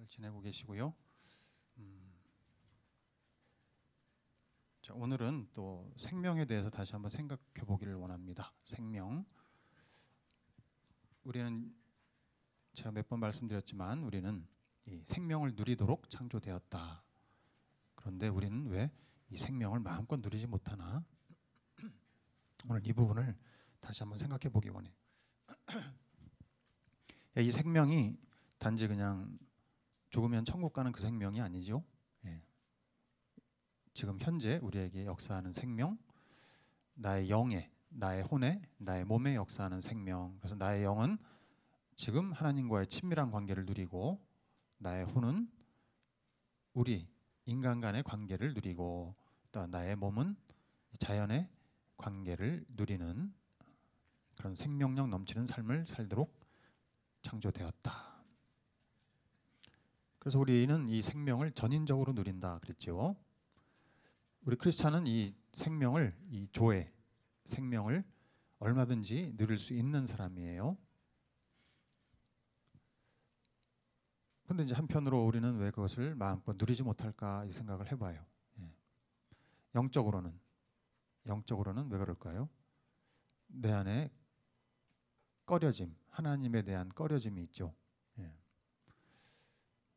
지내고 계시고요. 자, 오늘은 또 생명에 대해서 다시 한번 생각해 보기를 원합니다. 생명. 우리는 제가 몇 번 말씀드렸지만 우리는 이 생명을 누리도록 창조되었다. 그런데 우리는 왜 이 생명을 마음껏 누리지 못하나? 오늘 이 부분을 다시 한번 생각해 보기 원해요. 이 생명이 단지 그냥 죽으면 천국 가는 그 생명이 아니죠. 예. 지금 현재 우리에게 역사하는 생명, 나의 영에, 나의 혼에, 나의 몸에 역사하는 생명. 그래서 나의 영은 지금 하나님과의 친밀한 관계를 누리고, 나의 혼은 우리 인간 간의 관계를 누리고, 또 나의 몸은 자연의 관계를 누리는 그런 생명력 넘치는 삶을 살도록 창조되었다. 그래서 우리는 이 생명을 전인적으로 누린다 그랬죠. 우리 크리스찬은 이 생명을, 이 조의 생명을 얼마든지 누릴 수 있는 사람이에요. 그런데 이제 한편으로 우리는 왜 그것을 마음껏 누리지 못할까 이 생각을 해봐요. 영적으로는 왜 그럴까요? 내 안에 꺼려짐, 하나님에 대한 꺼려짐이 있죠.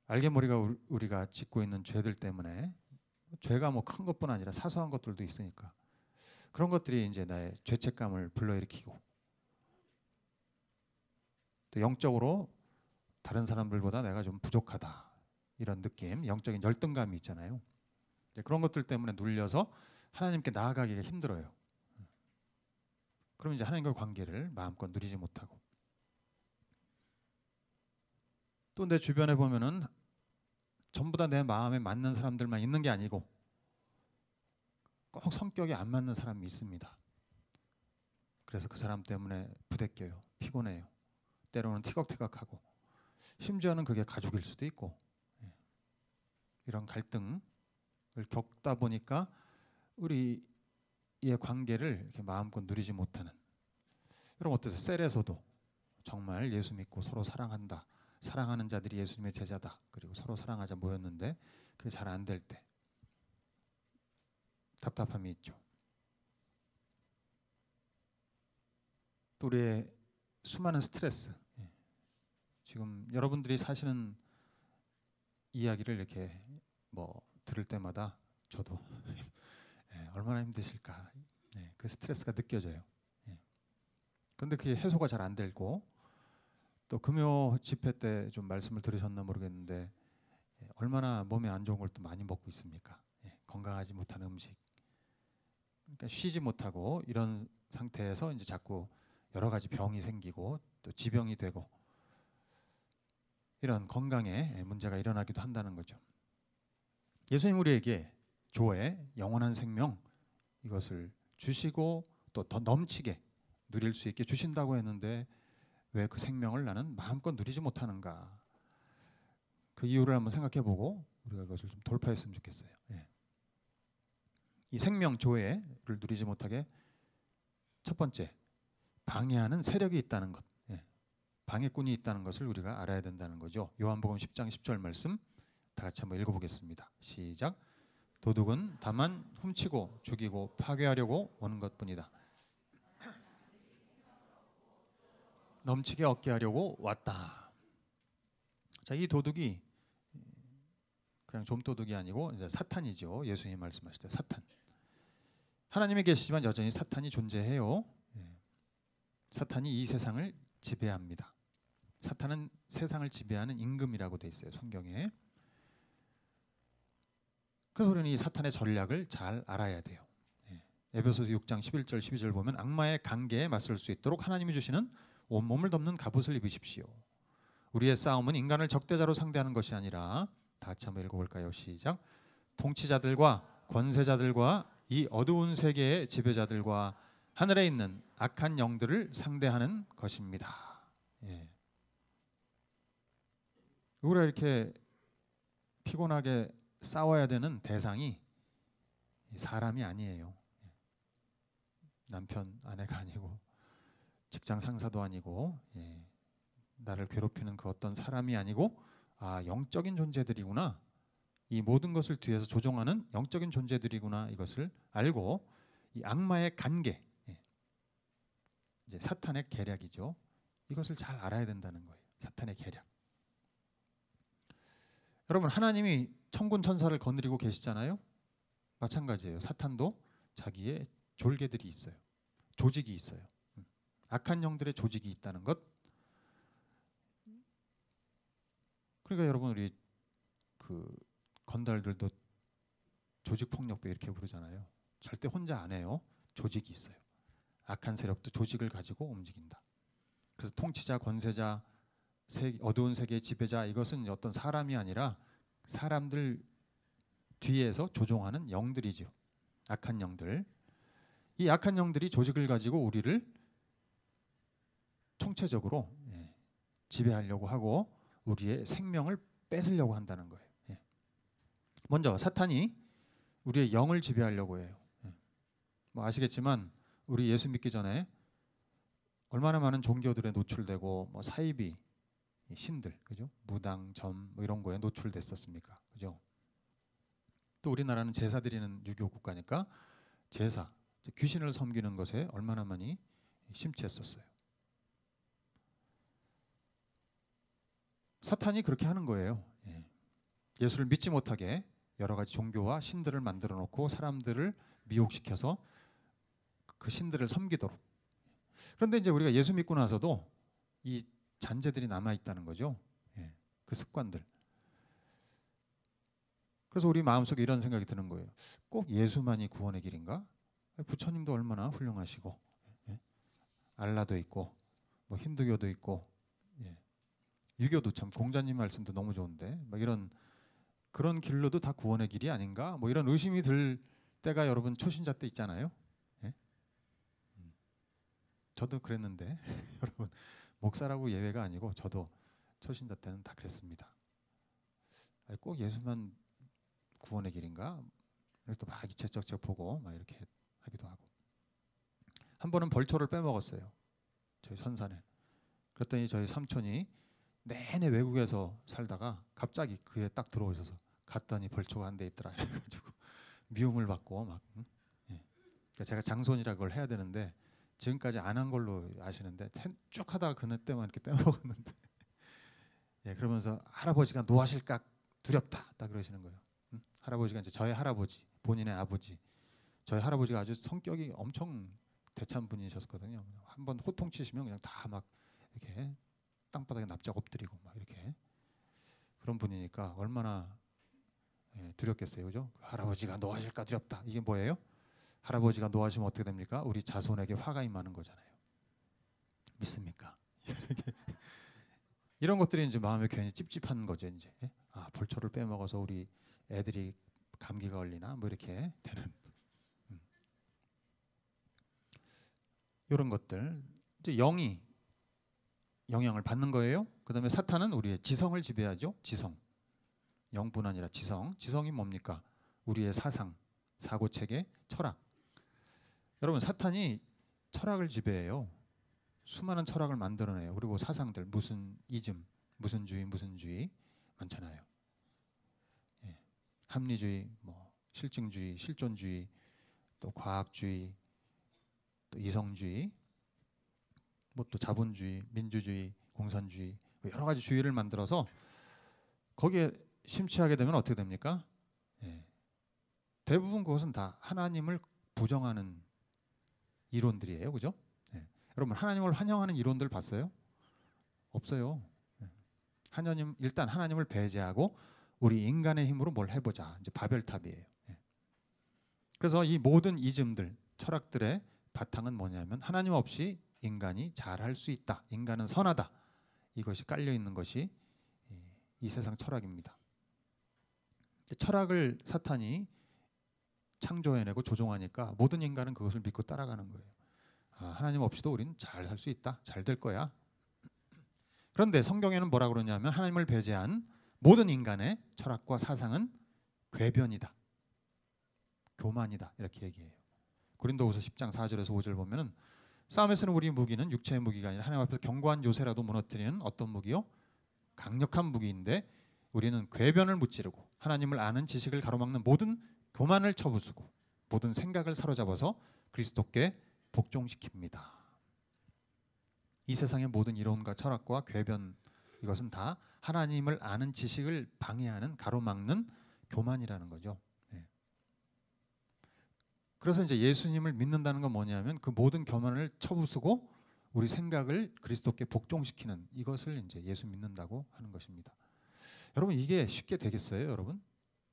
알게 모르게 우리가 짓고 있는 죄들 때문에, 죄가 뭐 큰 것뿐 아니라 사소한 것들도 있으니까 그런 것들이 이제 나의 죄책감을 불러일으키고, 또 영적으로 다른 사람들보다 내가 좀 부족하다 이런 느낌, 영적인 열등감이 있잖아요. 그런 것들 때문에 눌려서 하나님께 나아가기가 힘들어요. 그럼 이제 하나님과 관계를 마음껏 누리지 못하고, 또 내 주변에 보면은 전부 다 내 마음에 맞는 사람들만 있는 게 아니고 꼭 성격이 안 맞는 사람이 있습니다. 그래서 그 사람 때문에 부대껴요. 피곤해요. 때로는 티격태격하고, 심지어는 그게 가족일 수도 있고, 이런 갈등을 겪다 보니까 우리의 관계를 이렇게 마음껏 누리지 못하는. 여러분 어떠세요? 셀에서도 정말 예수 믿고 서로 사랑한다, 사랑하는 자들이 예수님의 제자다, 그리고 서로 사랑하자 모였는데 그게 잘 안 될 때 답답함이 있죠. 또 우리의 수많은 스트레스, 지금 여러분들이 사시는 이야기를 이렇게 뭐 들을 때마다 저도 얼마나 힘드실까, 그 스트레스가 느껴져요. 그런데 그게 해소가 잘 안 되고, 또 금요 집회 때 좀 말씀을 들으셨나 모르겠는데 얼마나 몸에 안 좋은 걸 또 많이 먹고 있습니까? 건강하지 못한 음식, 그러니까 쉬지 못하고 이런 상태에서 이제 자꾸 여러 가지 병이 생기고 또 지병이 되고 이런 건강에 문제가 일어나기도 한다는 거죠. 예수님 우리에게 조의 영원한 생명, 이것을 주시고 또 더 넘치게 누릴 수 있게 주신다고 했는데 왜 그 생명을 나는 마음껏 누리지 못하는가? 그 이유를 한번 생각해보고 우리가 그것을 좀 돌파했으면 좋겠어요. 이 생명 조회를 누리지 못하게 첫 번째, 방해하는 세력이 있다는 것, 방해꾼이 있다는 것을 우리가 알아야 된다는 거죠. 요한복음 10장 10절 말씀 다 같이 한번 읽어보겠습니다. 시작. 도둑은 다만 훔치고 죽이고 파괴하려고 오는 것뿐이다. 넘치게 얻게 하려고 왔다. 자, 이 도둑이 그냥 좀도둑이 아니고 이제 사탄이죠. 예수님 말씀하실 때 사탄. 하나님이 계시지만 여전히 사탄이 존재해요. 사탄이 이 세상을 지배합니다. 사탄은 세상을 지배하는 임금이라고 돼 있어요, 성경에. 그래서 우리는 이 사탄의 전략을 잘 알아야 돼요. 에베소서 6장 11절 12절 보면 악마의 관계에 맞설 수 있도록 하나님이 주시는 온몸을 덮는 갑옷을 입으십시오. 우리의 싸움은 인간을 적대자로 상대하는 것이 아니라, 다 같이 한번 읽어볼까요? 시작. 통치자들과 권세자들과 이 어두운 세계의 지배자들과 하늘에 있는 악한 영들을 상대하는 것입니다. 우리가 이렇게 피곤하게 싸워야 되는 대상이 사람이 아니에요. 남편, 아내가 아니고 직장 상사도 아니고 나를 괴롭히는 그 어떤 사람이 아니고 아, 영적인 존재들이구나. 이 모든 것을 뒤에서 조종하는 영적인 존재들이구나. 이것을 알고 이 악마의 관계, 이제 사탄의 계략이죠. 이것을 잘 알아야 된다는 거예요. 사탄의 계략. 여러분, 하나님이 천군 천사를 거느리고 계시잖아요. 마찬가지예요. 사탄도 자기의 졸개들이 있어요. 조직이 있어요. 악한 영들의 조직이 있다는 것. 그러니까 여러분, 우리 그 건달들도 조직 폭력배 이렇게 부르잖아요. 절대 혼자 안 해요. 조직이 있어요. 악한 세력도 조직을 가지고 움직인다. 그래서 통치자, 권세자, 어두운 세계의 지배자, 이것은 어떤 사람이 아니라 사람들 뒤에서 조종하는 영들이죠. 악한 영들. 이 악한 영들이 조직을 가지고 우리를 통체적으로 지배하려고 하고 우리의 생명을 뺏으려고 한다는 거예요. 먼저 사탄이 우리의 영을 지배하려고 해요. 뭐 아시겠지만 우리 예수 믿기 전에 얼마나 많은 종교들에 노출되고 뭐 사이비 신들, 그죠? 무당, 점 뭐 이런 거에 노출됐었습니까? 그죠? 또 우리나라는 제사 드리는 유교 국가니까 제사, 귀신을 섬기는 것에 얼마나 많이 심취했었어요. 사탄이 그렇게 하는 거예요. 예수를 믿지 못하게 여러 가지 종교와 신들을 만들어 놓고 사람들을 미혹시켜서 그 신들을 섬기도록. 그런데 이제 우리가 예수 믿고 나서도 이 잔재들이 남아 있다는 거죠. 그 습관들. 그래서 우리 마음속에 이런 생각이 드는 거예요. 꼭 예수만이 구원의 길인가? 부처님도 얼마나 훌륭하시고, 알라도 있고, 뭐 힌두교도 있고, 유교도 참 공자님 말씀도 너무 좋은데, 막 이런 그런 길로도 다 구원의 길이 아닌가? 뭐 이런 의심이 들 때가 여러분 초신자 때 있잖아요. 저도 그랬는데 여러분 목사라고 예외가 아니고 저도 초신자 때는 다 그랬습니다. 꼭 예수만 구원의 길인가? 그래서 또 막 이책저책 보고 막 이렇게 하기도 하고. 한 번은 벌초를 빼먹었어요. 저희 선산에. 그랬더니 저희 삼촌이 내내 외국에서 살다가 갑자기 그에 딱 들어오셔서 갔더니 벌초가 한 대 있더라 이래가지고 미움을 받고 막. 그러니까 제가 장손이라 그걸 해야 되는데 지금까지 안 한 걸로 아시는데 쭉 하다가 그날 때만 이렇게 빼먹었는데 그러면서 할아버지가 노하실까 두렵다 딱 그러시는 거예요. 할아버지가 이제 저희 할아버지, 본인의 아버지. 저희 할아버지가 아주 성격이 엄청 대찬 분이셨거든요. 한번 호통치시면 그냥 다 막 이렇게 땅바닥에 납작 엎드리고 막 이렇게 그런 분이니까 얼마나 두렵겠어요, 그죠? 할아버지가 노하실까 두렵다. 이게 뭐예요? 할아버지가 노하시면 어떻게 됩니까? 우리 자손에게 화가 임하는 거잖아요. 믿습니까? 이런 것들이 이제 마음에 괜히 찝찝한 거죠. 이제 아, 벌초를 빼먹어서 우리 애들이 감기가 걸리나 뭐 이렇게 되는 이런 것들 이제 영이 영향을 받는 거예요. 그다음에 사탄은 우리의 지성을 지배하죠. 지성. 영뿐 아니라 지성. 지성이 뭡니까? 우리의 사상, 사고체계, 철학. 여러분 사탄이 철학을 지배해요. 수많은 철학을 만들어내요. 그리고 사상들 무슨 이즘, 무슨 주의 많잖아요. 합리주의, 뭐 실증주의, 실존주의, 또 과학주의, 또 이성주의, 뭐 또 자본주의, 민주주의, 공산주의 여러 가지 주의를 만들어서 거기에 심취하게 되면 어떻게 됩니까? 대부분 그것은 다 하나님을 부정하는 이론들이에요, 그죠? 여러분 하나님을 환영하는 이론들 봤어요? 없어요. 하나님 일단 하나님을 배제하고 우리 인간의 힘으로 뭘 해보자. 이제 바벨탑이에요. 그래서 이 모든 이즘들, 철학들의 바탕은 뭐냐면 하나님 없이 인간이 잘할 수 있다. 인간은 선하다. 이것이 깔려 있는 것이 이 세상 철학입니다. 철학을 사탄이 창조해내고 조종하니까 모든 인간은 그것을 믿고 따라가는 거예요. 아, 하나님 없이도 우리는 잘 살 수 있다. 잘 될 거야. 그런데 성경에는 뭐라 그러냐면 하나님을 배제한 모든 인간의 철학과 사상은 궤변이다. 교만이다. 이렇게 얘기해요. 고린도후서 10장 4절에서 5절 보면은 싸움에서는 우리 무기는 육체의 무기가 아니라 하나님 앞에서 견고한 요새라도 무너뜨리는 어떤 무기요? 강력한 무기인데 우리는 궤변을 무찌르고 하나님을 아는 지식을 가로막는 모든 교만을 쳐부수고 모든 생각을 사로잡아서 그리스도께 복종시킵니다. 이 세상의 모든 이론과 철학과 궤변, 이것은 다 하나님을 아는 지식을 방해하는, 가로막는 교만이라는 거죠. 예. 그래서 이제 예수님을 믿는다는 건 뭐냐면 그 모든 교만을 쳐부수고 우리 생각을 그리스도께 복종시키는, 이것을 이제 예수 믿는다고 하는 것입니다. 여러분, 이게 쉽게 되겠어요, 여러분?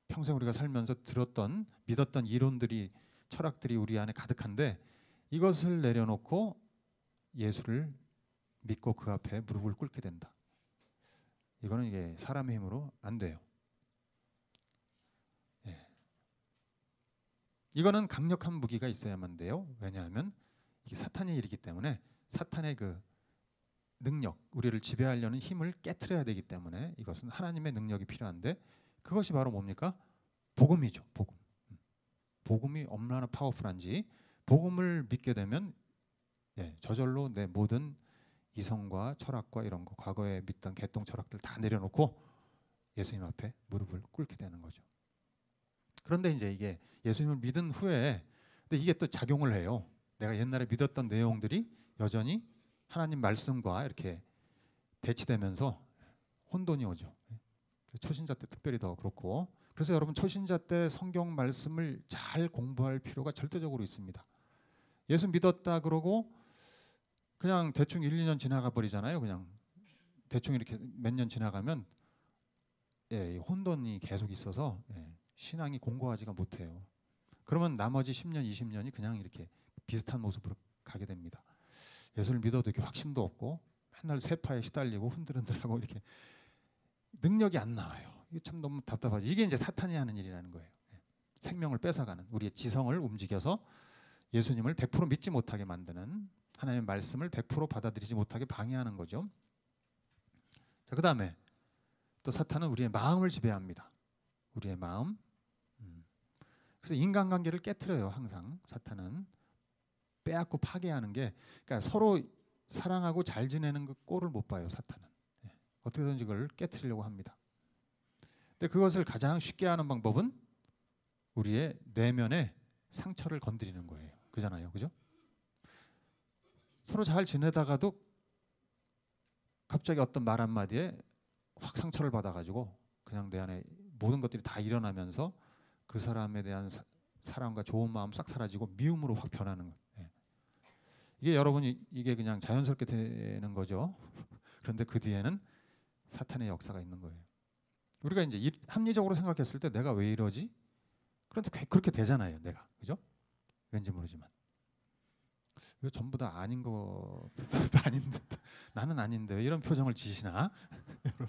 평생 우리가 살면서 들었던, 믿었던 이론들이, 철학들이 우리 안에 가득한데 이것을 내려놓고 예수를 믿고 그 앞에 무릎을 꿇게 된다. 이거는 이게 사람의 힘으로 안 돼요. 예. 이거는 강력한 무기가 있어야만 돼요. 왜냐하면 이게 사탄의 일이기 때문에, 사탄의 그 능력, 우리를 지배하려는 힘을 깨트려야 되기 때문에 이것은 하나님의 능력이 필요한데, 그것이 바로 뭡니까? 복음이죠. 복음. 복음이 얼마나 파워풀한지, 복음을 믿게 되면 저절로 내 모든 이성과 철학과 이런 거, 과거에 믿던 개똥 철학들 다 내려놓고 예수님 앞에 무릎을 꿇게 되는 거죠. 그런데 이제 이게 예수님을 믿은 후에, 근데 이게 또 작용을 해요. 내가 옛날에 믿었던 내용들이 여전히 하나님 말씀과 이렇게 대치되면서 혼돈이 오죠. 초신자 때 특별히 더 그렇고, 그래서 여러분 초신자 때 성경 말씀을 잘 공부할 필요가 절대적으로 있습니다. 예수 믿었다 그러고 그냥 대충 1, 2년 지나가 버리잖아요. 그냥 대충 이렇게 몇 년 지나가면 혼돈이 계속 있어서 신앙이 공고하지가 못해요. 그러면 나머지 10년, 20년이 그냥 이렇게 비슷한 모습으로 가게 됩니다. 예수를 믿어도 이렇게 확신도 없고 맨날 세파에 시달리고 흔들흔들하고 이렇게 능력이 안 나와요. 이게 참 너무 답답하죠. 이게 이제 사탄이 하는 일이라는 거예요. 생명을 뺏어가는, 우리의 지성을 움직여서 예수님을 100% 믿지 못하게 만드는, 하나님의 말씀을 100% 받아들이지 못하게 방해하는 거죠. 자, 그 다음에 또 사탄은 우리의 마음을 지배합니다. 우리의 마음. 그래서 인간관계를 깨트려요. 항상 사탄은 빼앗고 파괴하는 게, 그러니까 서로 사랑하고 잘 지내는 그 꼴을 못 봐요. 사탄은 어떻게든지 그걸 깨트리려고 합니다. 근데 그것을 가장 쉽게 하는 방법은 우리의 내면의 상처를 건드리는 거예요. 그잖아요, 그죠? 서로 잘 지내다가도 갑자기 어떤 말 한마디에 확 상처를 받아가지고 그냥 내 안에 모든 것들이 다 일어나면서 그 사람에 대한 사랑과 좋은 마음 싹 사라지고 미움으로 확 변하는 거예요. 이게 여러분이 이게 그냥 자연스럽게 되는 거죠. 그런데 그 뒤에는 사탄의 역사가 있는 거예요. 우리가 이제 합리적으로 생각했을 때 내가 왜 이러지? 그런데 그렇게 되잖아요, 내가. 그죠? 왠지 모르지만. 왜 전부 다 아닌 거 아닌데 나는 아닌데 왜 이런 표정을 지시나? 여러분,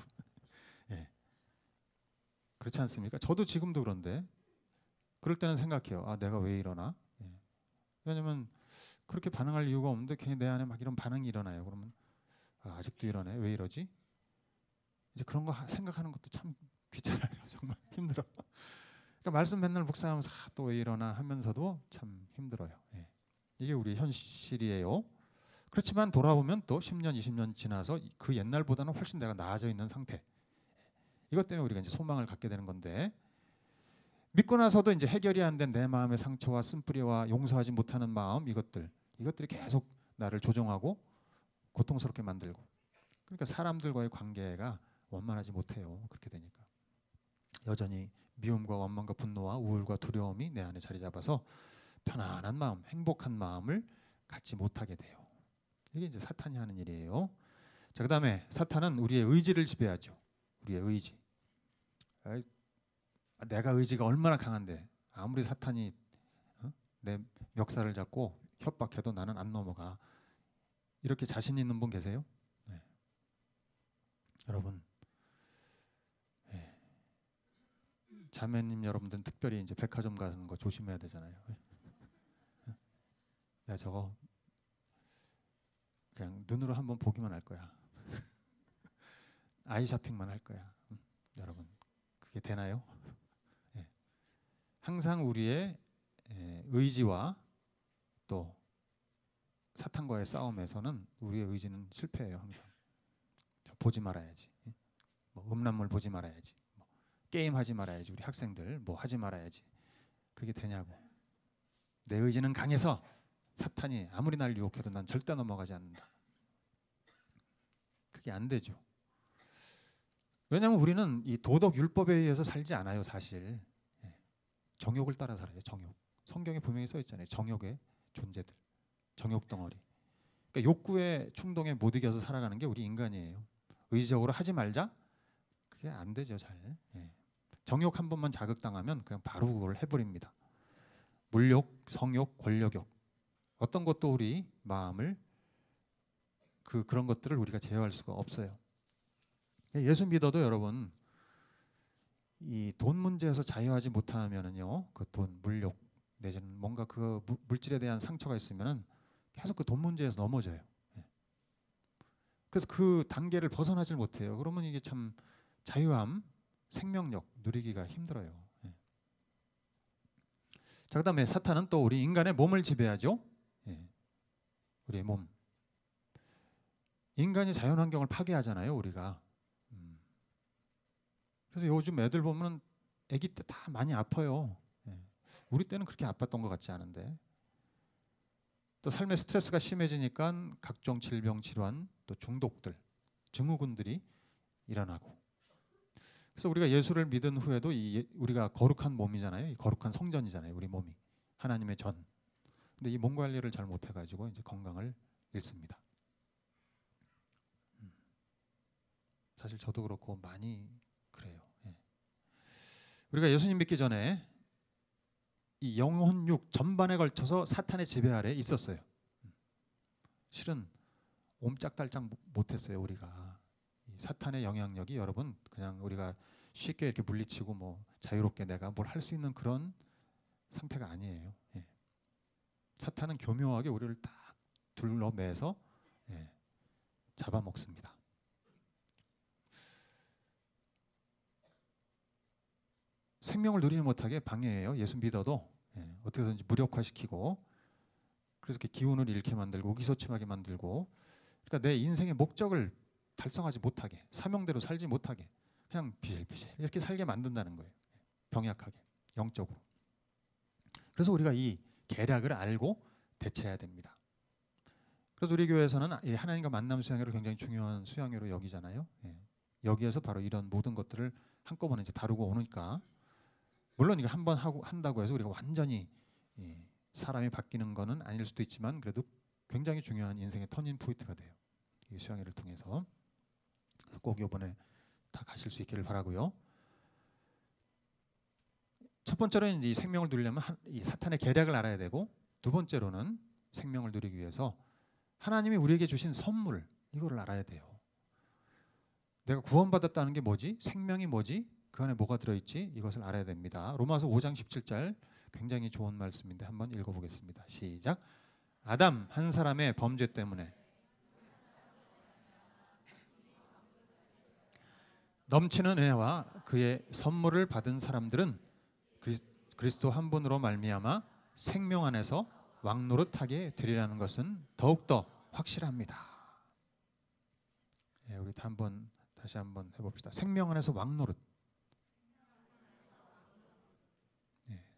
그렇지 않습니까? 저도 지금도 그런데 그럴 때는 생각해요. 아, 내가 왜 이러나? 왜냐면 그렇게 반응할 이유가 없는데 괜히 내 안에 막 이런 반응이 일어나요. 그러면 아직도 이러네. 왜 이러지? 이제 그런 거 생각하는 것도 참 귀찮아요. 정말 힘들어. 그러니까 말씀 맨날 묵상하면서 또 왜 이러나 하면서도 참 힘들어요. 이게 우리 현실이에요. 그렇지만 돌아보면 또 10년, 20년 지나서 그 옛날보다는 훨씬 내가 나아져 있는 상태. 이것 때문에 우리가 이제 소망을 갖게 되는 건데, 믿고 나서도 이제 해결이 안 된 내 마음의 상처와 쓴뿌리와 용서하지 못하는 마음, 이것들이 계속 나를 조종하고 고통스럽게 만들고, 그러니까 사람들과의 관계가 원만하지 못해요. 그렇게 되니까 여전히 미움과 원망과 분노와 우울과 두려움이 내 안에 자리 잡아서 편안한 마음, 행복한 마음을 갖지 못하게 돼요. 이게 이제 사탄이 하는 일이에요. 자, 그다음에 사탄은 우리의 의지를 지배하죠. 우리의 의지. 내가 의지가 얼마나 강한데 아무리 사탄이 내 멱살을 잡고 협박해도 나는 안 넘어가. 이렇게 자신 있는 분 계세요? 네. 여러분, 자매님 여러분들은 특별히 이제 백화점 가는 거 조심해야 되잖아요. 내가 저거 그냥 눈으로 한번 보기만 할 거야. 아이 쇼핑만 할 거야. 여러분, 그게 되나요? 항상 우리의 의지와 또 사탄과의 싸움에서는 우리의 의지는 실패해요. 항상 보지 말아야지. 뭐 음란물 보지 말아야지, 뭐 게임 하지 말아야지, 우리 학생들 뭐 하지 말아야지. 그게 되냐고. 내 의지는 강해서 사탄이 아무리 날 유혹해도 난 절대 넘어가지 않는다. 그게 안 되죠. 왜냐하면 우리는 이 도덕 율법에 의해서 살지 않아요, 사실. 정욕을 따라 살아요. 정욕. 성경에 분명히 써 있잖아요. 정욕의 존재들, 정욕 덩어리. 그러니까 욕구의 충동에 못 이겨서 살아가는 게 우리 인간이에요. 의지적으로 하지 말자? 그게 안 되죠, 잘. 정욕 한 번만 자극당하면 그냥 바로 그걸 해버립니다. 물욕, 성욕, 권력욕. 어떤 것도 우리 마음을 그런 것들을 우리가 제어할 수가 없어요. 예수 믿어도 여러분 이 돈 문제에서 자유하지 못하면은요, 그 돈, 물욕 내지는 뭔가 그 물질에 대한 상처가 있으면은 계속 그 돈 문제에서 넘어져요. 그래서 그 단계를 벗어나질 못해요. 그러면 이게 참 자유함, 생명력 누리기가 힘들어요. 자, 그다음에 사탄은 또 우리 인간의 몸을 지배하죠. 우리의 몸. 인간이 자연환경을 파괴하잖아요, 우리가. 그래서 요즘 애들 보면 아기 때 다 많이 아파요. 우리 때는 그렇게 아팠던 것 같지 않은데. 또 삶의 스트레스가 심해지니까 각종 질병, 질환, 또 중독들, 증후군들이 일어나고. 그래서 우리가 예수를 믿은 후에도 우리가 거룩한 몸이잖아요. 이 거룩한 성전이잖아요, 우리 몸이. 하나님의 전. 근데 이 몸 관리를 잘 못해가지고 이제 건강을 잃습니다. 사실 저도 그렇고 많이 그래요. 우리가 예수님 믿기 전에 이 영혼육 전반에 걸쳐서 사탄의 지배 아래 있었어요. 실은 옴짝달짝 못했어요. 우리가 이 사탄의 영향력이 여러분 그냥 우리가 쉽게 이렇게 물리치고 뭐 자유롭게 내가 뭘 할 수 있는 그런 상태가 아니에요. 사탄은 교묘하게 우리를 딱 둘러매서 잡아먹습니다. 생명을 누리지 못하게 방해해요. 예수 믿어도 어떻게 해서든지 무력화시키고, 그래서 이렇게 기운을 잃게 만들고 의기소침하게 만들고, 그러니까 내 인생의 목적을 달성하지 못하게, 사명대로 살지 못하게 그냥 비실비실 이렇게 살게 만든다는 거예요. 병약하게, 영적으로. 그래서 우리가 이 계략을 알고 대처해야 됩니다. 그래서 우리 교회에서는 하나님과 만남 수양회를 굉장히 중요한 수양회로 여기잖아요. 여기에서 바로 이런 모든 것들을 한꺼번에 이제 다루고 오니까, 물론 이거 한번 한다고 해서 우리가 완전히 사람이 바뀌는 거는 아닐 수도 있지만 그래도 굉장히 중요한 인생의 터닝 포인트가 돼요. 이 수양회를 통해서. 꼭 이번에 다 가실 수 있기를 바라고요. 첫 번째로는 이 생명을 누리려면 이 사탄의 계략을 알아야 되고, 두 번째로는 생명을 누리기 위해서 하나님이 우리에게 주신 선물, 이거를 알아야 돼요. 내가 구원받았다는 게 뭐지? 생명이 뭐지? 그 안에 뭐가 들어있지? 이것을 알아야 됩니다. 로마서 5장 17절 굉장히 좋은 말씀인데 한번 읽어보겠습니다. 시작. 아담 한 사람의 범죄 때문에 넘치는 은혜와 그의 선물을 받은 사람들은 그리스도 한 분으로 말미암아 생명 안에서 왕노릇하게 되리라는 것은 더욱더 확실합니다. 우리 다시 한번 해봅시다. 생명 안에서 왕노릇.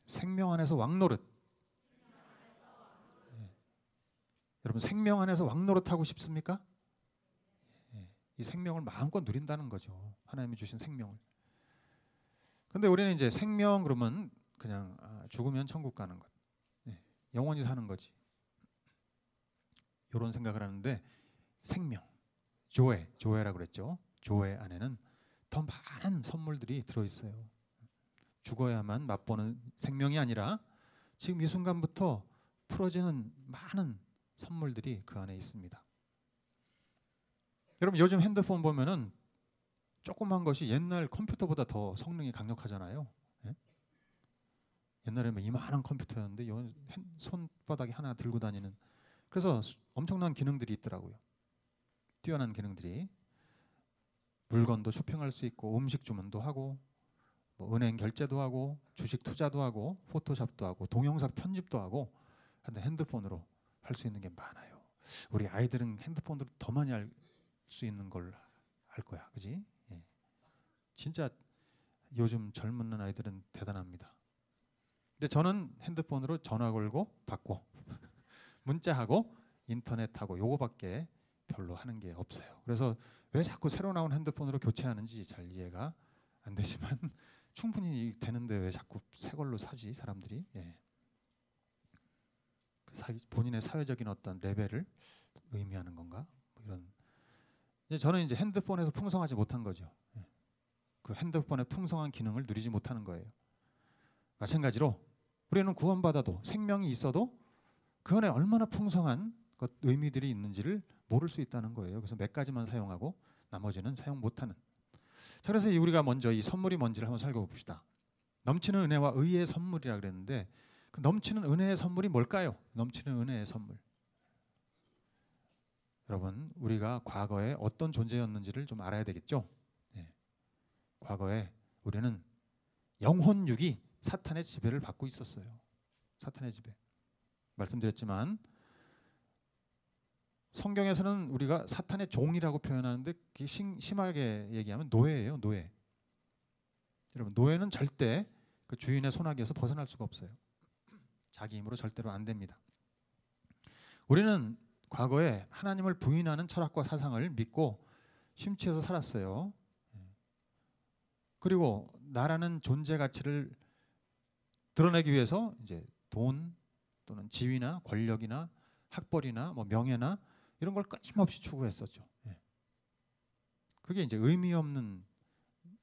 생명 안에서 왕노릇. 여러분 생명 안에서 왕노릇 하고 싶습니까? 이 생명을 마음껏 누린다는 거죠. 하나님이 주신 생명을. 근데 우리는 이제 생명 그러면 그냥 죽으면 천국 가는 것, 영원히 사는 거지, 이런 생각을 하는데, 생명, 조회라고 그랬죠. 조회 안에는 더 많은 선물들이 들어있어요. 죽어야만 맛보는 생명이 아니라 지금 이 순간부터 풀어지는 많은 선물들이 그 안에 있습니다. 여러분 요즘 핸드폰 보면은 조그만 것이 옛날 컴퓨터보다 더 성능이 강력하잖아요. 옛날에는 이만한 컴퓨터였는데 손바닥에 하나 들고 다니는, 그래서 엄청난 기능들이 있더라고요. 뛰어난 기능들이. 물건도 쇼핑할 수 있고, 음식 주문도 하고, 뭐 은행 결제도 하고, 주식 투자도 하고, 포토샵도 하고, 동영상 편집도 하고, 핸드폰으로 할 수 있는 게 많아요. 우리 아이들은 핸드폰으로 더 많이 알 수 있는 걸 알 거야, 그지? 진짜 요즘 젊은 아이들은 대단합니다. 근데 저는 핸드폰으로 전화 걸고 받고 문자하고 인터넷하고 요거밖에 별로 하는 게 없어요. 그래서 왜 자꾸 새로 나온 핸드폰으로 교체하는지 잘 이해가 안 되지만 충분히 되는데 왜 자꾸 새 걸로 사지 사람들이. 예. 본인의 사회적인 어떤 레벨을 의미하는 건가? 뭐 이런. 저는 이제 핸드폰에서 풍성하지 못한 거죠. 예. 그 핸드폰의 풍성한 기능을 누리지 못하는 거예요. 마찬가지로 우리는 구원받아도 생명이 있어도 그 안에 얼마나 풍성한 의미들이 있는지를 모를 수 있다는 거예요. 그래서 몇 가지만 사용하고 나머지는 사용 못하는. 자, 그래서 우리가 먼저 이 선물이 뭔지를 한번 살펴봅시다. 넘치는 은혜와 의의 선물이라 그랬는데 그 넘치는 은혜의 선물이 뭘까요? 넘치는 은혜의 선물. 여러분, 우리가 과거에 어떤 존재였는지를 좀 알아야 되겠죠? 네. 과거에 우리는 영혼육이 사탄의 지배를 받고 있었어요. 사탄의 지배. 말씀드렸지만 성경에서는 우리가 사탄의 종이라고 표현하는데 그게 심하게 얘기하면 노예예요. 노예. 여러분, 노예는 절대 그 주인의 손아귀에서 벗어날 수가 없어요. 자기 힘으로 절대로 안 됩니다. 우리는 과거에 하나님을 부인하는 철학과 사상을 믿고 심취해서 살았어요. 그리고 나라는 존재 가치를 드러내기 위해서 이제 돈 또는 지위나 권력이나 학벌이나 뭐 명예나 이런 걸 끊임없이 추구했었죠. 그게 이제 의미 없는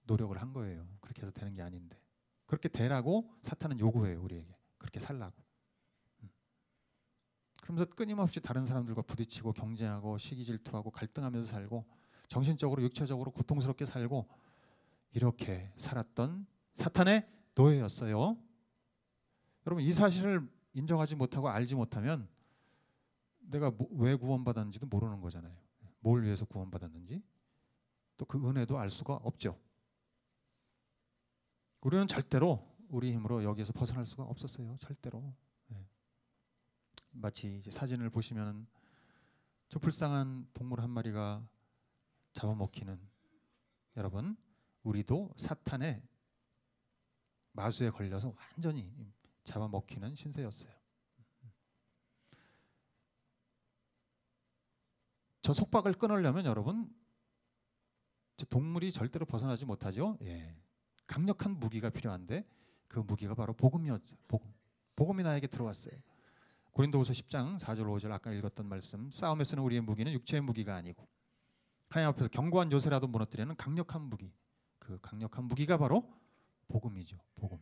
노력을 한 거예요. 그렇게 해서 되는 게 아닌데 그렇게 되라고 사탄은 요구해요. 우리에게 그렇게 살라고. 그러면서 끊임없이 다른 사람들과 부딪히고 경쟁하고 시기 질투하고 갈등하면서 살고 정신적으로 육체적으로 고통스럽게 살고 이렇게 살았던 사탄의 노예였어요. 여러분, 이 사실을 인정하지 못하고 알지 못하면 내가 왜 구원받았는지도 모르는 거잖아요. 뭘 위해서 구원받았는지 또 그 은혜도 알 수가 없죠. 우리는 절대로 우리 힘으로 여기에서 벗어날 수가 없었어요. 절대로. 마치 이제 사진을 보시면 저 불쌍한 동물 한 마리가 잡아먹히는, 여러분, 우리도 사탄의 마수에 걸려서 완전히 잡아먹히는 신세였어요. 저 속박을 끊으려면 여러분, 저 동물이 절대로 벗어나지 못하죠. 예. 강력한 무기가 필요한데 그 무기가 바로 복음이었죠. 복음이 나에게 들어왔어요. 고린도후서 10장 4절 5절 아까 읽었던 말씀, 싸움에 쓰는 우리의 무기는 육체의 무기가 아니고 하나님 앞에서 견고한 요새라도 무너뜨리는 강력한 무기, 그 강력한 무기가 바로 복음이죠. 복음.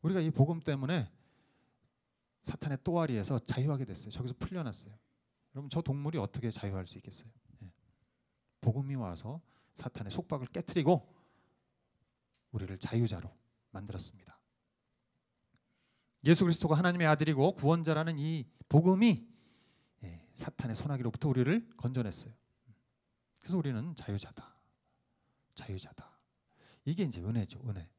우리가 이 복음 때문에 사탄의 또아리에서 자유하게 됐어요. 저기서 풀려났어요. 여러분, 저 동물이 어떻게 자유할 수 있겠어요? 복음이 와서 사탄의 속박을 깨트리고 우리를 자유자로 만들었습니다. 예수 그리스도가 하나님의 아들이고 구원자라는 이 복음이 사탄의 손아귀로부터 우리를 건져냈어요. 그래서 우리는 자유자다. 자유자다. 이게 이제 은혜죠. 은혜.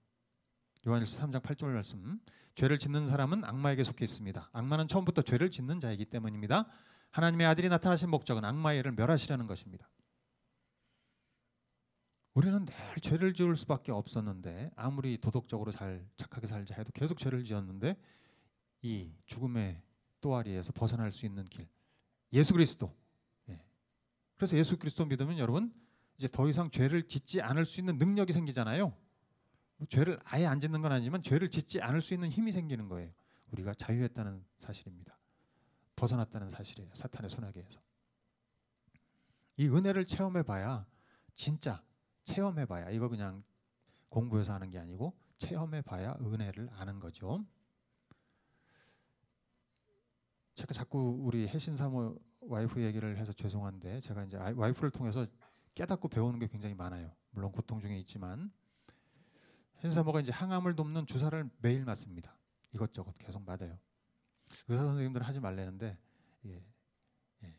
요한일서 3장 8절 말씀, 죄를 짓는 사람은 악마에게 속해 있습니다. 악마는 처음부터 죄를 짓는 자이기 때문입니다. 하나님의 아들이 나타나신 목적은 악마의 일을 멸하시려는 것입니다. 우리는 늘 죄를 지을 수밖에 없었는데 아무리 도덕적으로 잘 착하게 살자 해도 계속 죄를 지었는데 이 죽음의 또아리에서 벗어날 수 있는 길, 예수 그리스도. 그래서 예수 그리스도 믿으면 여러분 이제 더 이상 죄를 짓지 않을 수 있는 능력이 생기잖아요. 죄를 아예 안 짓는 건 아니지만 죄를 짓지 않을 수 있는 힘이 생기는 거예요. 우리가 자유했다는 사실입니다. 벗어났다는 사실이에요. 사탄의 손아귀에서. 이 은혜를 체험해봐야, 진짜 체험해봐야, 이거 그냥 공부해서 하는 게 아니고 체험해봐야 은혜를 아는 거죠. 제가 자꾸 우리 해신사모 와이프 얘기를 해서 죄송한데 제가 이제 와이프를 통해서 깨닫고 배우는 게 굉장히 많아요. 물론 고통 중에 있지만 해신사모가 이제 항암을 돕는 주사를 매일 맞습니다. 이것저것 계속 맞아요. 의사 선생님들은 하지 말라는데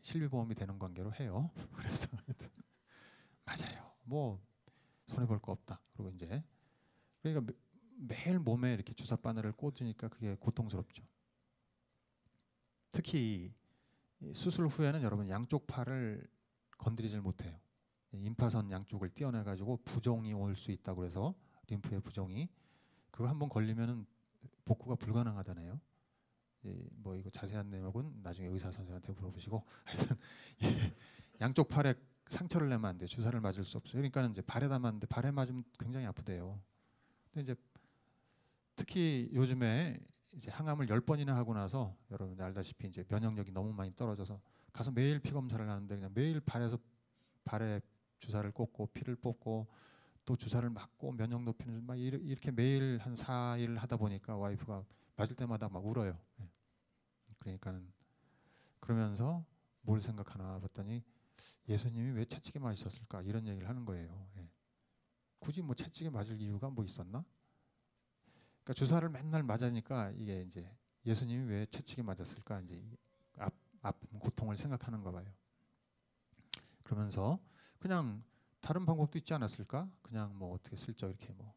실비보험이 되는 관계로 해요. 그래서 맞아요. 뭐 손해 볼 거 없다. 그리고 이제 그러니까 매일 몸에 이렇게 주사 바늘을 꽂으니까 그게 고통스럽죠. 특히 수술 후에는 여러분 양쪽 팔을 건드리질 못해요. 임파선 양쪽을 띄어내 가지고 부종이 올 수 있다고 그래서 림프의 부종이 그거 한번 걸리면은 복구가 불가능하다네요. 뭐 이거 자세한 내용은 나중에 의사 선생한테 물어보시고 하여튼 양쪽 팔에 상처를 내면 안 돼. 주사를 맞을 수 없어요. 그러니까는 이제 발에다 맞는데 발에 맞으면 굉장히 아프대요. 근데 이제 특히 요즘에 이제 항암을 10번이나 하고 나서 여러분 알다시피 이제 면역력이 너무 많이 떨어져서 가서 매일 피 검사를 하는데 그냥 매일 발에 주사를 꽂고 피를 뽑고 또 주사를 맞고 면역 높이는 막 이렇게 매일 한 4일 하다 보니까 와이프가 맞을 때마다 막 울어요. 그러니까는 그러면서 뭘 생각하나 봤더니 예수님이 왜 채찍에 맞으셨을까 이런 얘기를 하는 거예요. 굳이 뭐 채찍에 맞을 이유가 뭐 있었나? 그러니까 주사를 맨날 맞으니까 이게 이제 예수님이 왜 채찍에 맞았을까 이제 아픈 고통을 생각하는가 봐요. 그러면서 그냥 다른 방법도 있지 않았을까? 그냥 뭐 어떻게 슬쩍 이렇게 뭐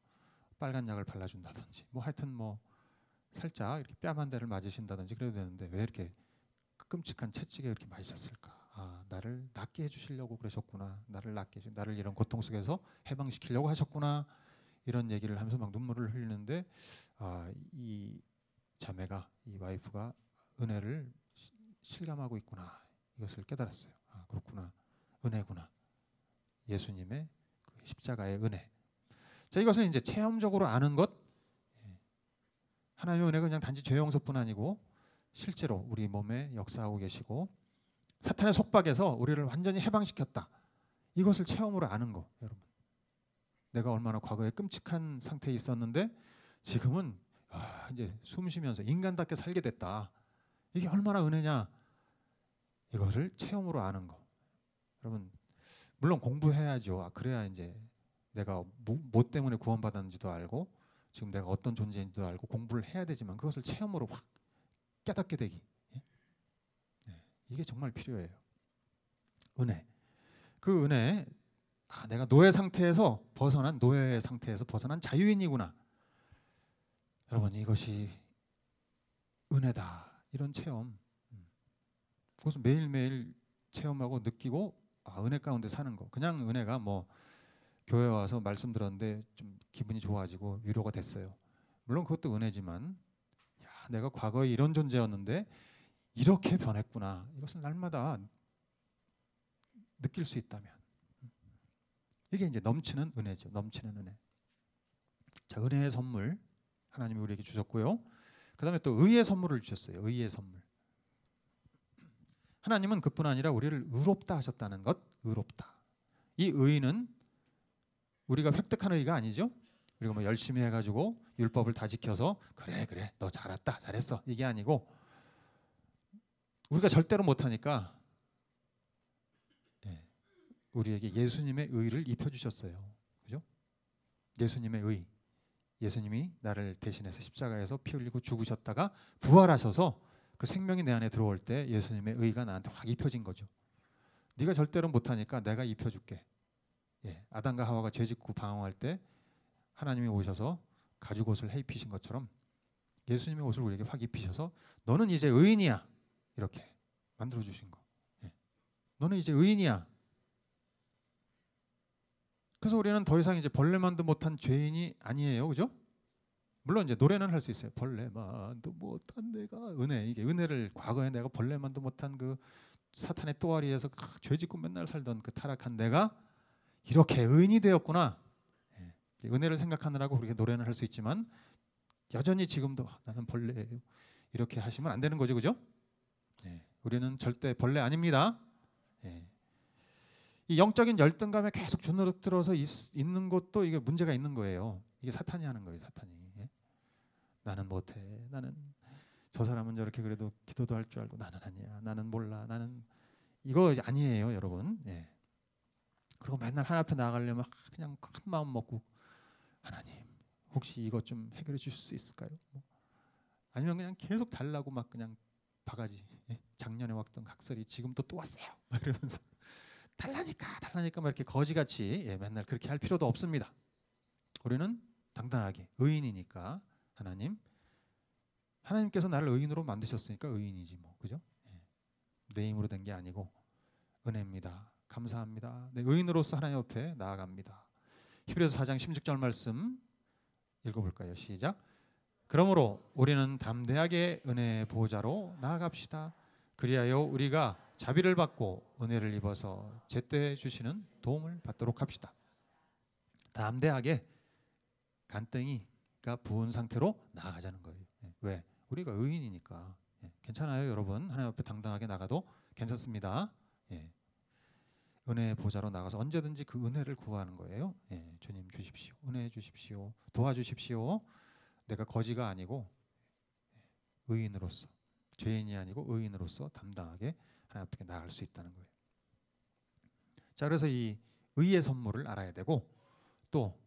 빨간 약을 발라준다든지 뭐 하여튼 뭐 살짝 이렇게 뺨 한 대를 맞으신다든지 그래도 되는데 왜 이렇게 끔찍한 채찍에 이렇게 맞으셨을까? 아, 나를 낫게 해주시려고 그러셨구나. 나를 이런 고통 속에서 해방시키려고 하셨구나. 이런 얘기를 하면서 막 눈물을 흘리는데 이 자매가 이 와이프가 은혜를 실감하고 있구나. 이것을 깨달았어요. 아, 그렇구나. 은혜구나. 예수님의 그 십자가의 은혜. 자, 이것은 이제 체험적으로 아는 것. 하나님의 은혜가 그냥 단지 죄 용서뿐 아니고 실제로 우리 몸에 역사하고 계시고 사탄의 속박에서 우리를 완전히 해방시켰다. 이것을 체험으로 아는 거, 여러분. 내가 얼마나 과거에 끔찍한 상태에 있었는데 지금은 이제 숨 쉬면서 인간답게 살게 됐다. 이게 얼마나 은혜냐. 이거를 체험으로 아는 거. 여러분, 물론 공부해야죠. 그래야 이제 내가 뭐 때문에 구원받았는지도 알고 지금 내가 어떤 존재인지도 알고 공부를 해야 되지만 그것을 체험으로 확 깨닫게 되기. 이게 정말 필요해요. 은혜. 그 은혜, 내가 노예의 상태에서 벗어난 자유인이구나. 여러분, 이것이 은혜다. 이런 체험. 그것을 매일매일 체험하고 느끼고 은혜 가운데 사는 거. 그냥 은혜가 뭐 교회 와서 말씀 들었는데 좀 기분이 좋아지고 위로가 됐어요. 물론 그것도 은혜지만 내가 과거에 이런 존재였는데 이렇게 변했구나. 이것을 날마다 느낄 수 있다면 이게 이제 넘치는 은혜죠. 넘치는 은혜. 자, 은혜의 선물 하나님이 우리에게 주셨고요. 그다음에 또 의의 선물을 주셨어요. 의의 선물. 하나님은 그뿐 아니라 우리를 의롭다 하셨다는 것. 의롭다. 이 의는 우리가 획득한 의가 아니죠. 우리가 뭐 열심히 해가지고 율법을 다 지켜서 그래 너 잘했어 이게 아니고 우리가 절대로 못하니까 우리에게 예수님의 의를 입혀주셨어요. 그죠? 예수님의 의. 예수님이 나를 대신해서 십자가에서 피 흘리고 죽으셨다가 부활하셔서 그 생명이 내 안에 들어올 때 예수님의 의가 나한테 확 입혀진 거죠. 네가 절대로 못하니까 내가 입혀줄게. 아담과 하와가 죄짓고 방황할 때 하나님이 오셔서 가죽옷을 해입히신 것처럼 예수님의 옷을 우리에게 확 입히셔서 너는 이제 의인이야. 이렇게 만들어주신 거. 너는 이제 의인이야. 그래서 우리는 더 이상 이제 벌레만도 못한 죄인이 아니에요, 그죠? 물론 이제 노래는 할 수 있어요. 벌레만도 못한 내가 은혜. 이게 은혜를 과거에 내가 벌레만도 못한 그 사탄의 또아리에서 죄짓고 맨날 살던 그 타락한 내가 이렇게 의인이 되었구나. 은혜를 생각하느라고 그렇게 노래는 할 수 있지만 여전히 지금도 나는 벌레예요. 이렇게 하시면 안 되는 거죠, 그죠? 우리는 절대 벌레 아닙니다. 이 영적인 열등감에 계속 주눅들어서 있는 것도 이게 문제가 있는 거예요. 이게 사탄이 하는 거예요, 사탄이. 나는 못해. 나는 저 사람은 저렇게 그래도 기도도 할 줄 알고 나는 아니야. 나는 몰라. 나는 이거 아니에요, 여러분. 그리고 맨날 하나님 앞에 나가려면 그냥 큰 마음 먹고 하나님 혹시 이것 좀 해결해 주실 수 있을까요? 아니면 그냥 계속 달라고 막 그냥 바가지. 작년에 왔던 각설이 지금 또 왔어요. 이러면서 달라니까 막 이렇게 거지같이 맨날 그렇게 할 필요도 없습니다. 우리는 당당하게 의인이니까 하나님께서 나를 의인으로 만드셨으니까 의인이지 뭐, 그죠? 내 힘으로 된 게 아니고 은혜입니다. 감사합니다. 네, 의인으로서 하나님 옆에 나아갑니다. 히브리서 4장 16절 말씀 읽어볼까요? 시작. 그러므로 우리는 담대하게 은혜의 보좌로 나아갑시다. 그리하여 우리가 자비를 받고 은혜를 입어서 제때 주시는 도움을 받도록 합시다. 담대하게 간땡이가 부은 상태로 나아가자는 거예요. 왜? 우리가 의인이니까. 괜찮아요, 여러분. 하나님 앞에 당당하게 나가도 괜찮습니다. 은혜의 보좌로 나가서 언제든지 그 은혜를 구하는 거예요. 주님 주십시오. 은혜 주십시오. 도와주십시오. 내가 거지가 아니고 의인으로서, 죄인이 아니고 의인으로서 담당하게 하나님 앞에 나갈 수 있다는 거예요. 자, 그래서 이 의의 선물을 알아야 되고, 또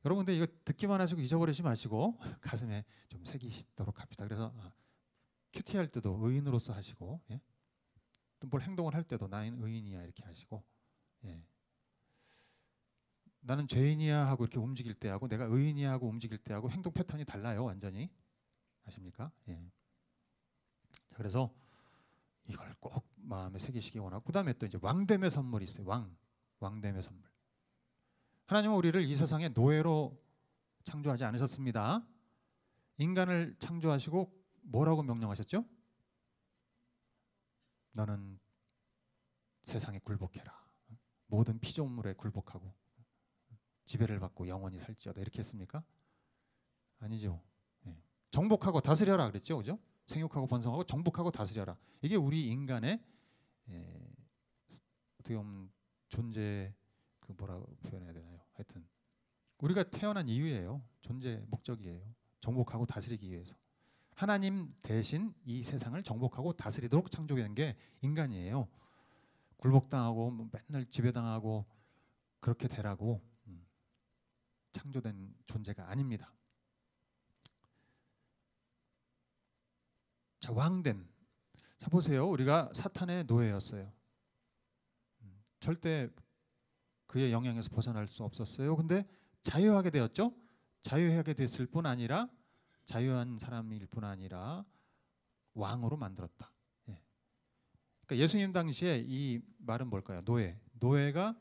여러분들 이거 듣기만 하시고 잊어버리지 마시고 가슴에 좀 새기시도록 합시다. 그래서 큐티 할 때도 의인으로서 하시고, 또 뭘 행동을 할 때도 나는 의인이야 이렇게 하시고, 나는 죄인이야 하고 이렇게 움직일 때하고 내가 의인이야 하고 움직일 때하고 행동 패턴이 달라요. 완전히. 아십니까? 자, 그래서 이걸 꼭 마음에 새기시기 원하고, 그 다음에 또 이제 왕됨의 선물이 있어요. 왕됨의 선물. 하나님은 우리를 이 세상의 노예로 창조하지 않으셨습니다. 인간을 창조하시고 뭐라고 명령하셨죠? 너는 세상에 굴복해라. 모든 피조물에 굴복하고 지배를 받고 영원히 살지어다. 이렇게 했습니까? 아니죠. 정복하고 다스려라 그랬죠, 그죠? 생육하고 번성하고 정복하고 다스려라. 이게 우리 인간의 어떻게 보면 존재, 그 뭐라고 표현해야 되나요? 하여튼 우리가 태어난 이유예요. 존재 목적이에요. 정복하고 다스리기 위해서. 하나님 대신 이 세상을 정복하고 다스리도록 창조된 게 인간이에요. 굴복당하고 맨날 지배당하고 그렇게 되라고 창조된 존재가 아닙니다. 자, 왕됨. 자, 보세요. 우리가 사탄의 노예였어요. 절대 그의 영향에서 벗어날 수 없었어요. 근데 자유하게 되었죠. 자유하게 됐을 뿐 아니라, 자유한 사람일 뿐 아니라 왕으로 만들었다. 그러니까 예수님 당시에 이 말은 뭘까요? 노예가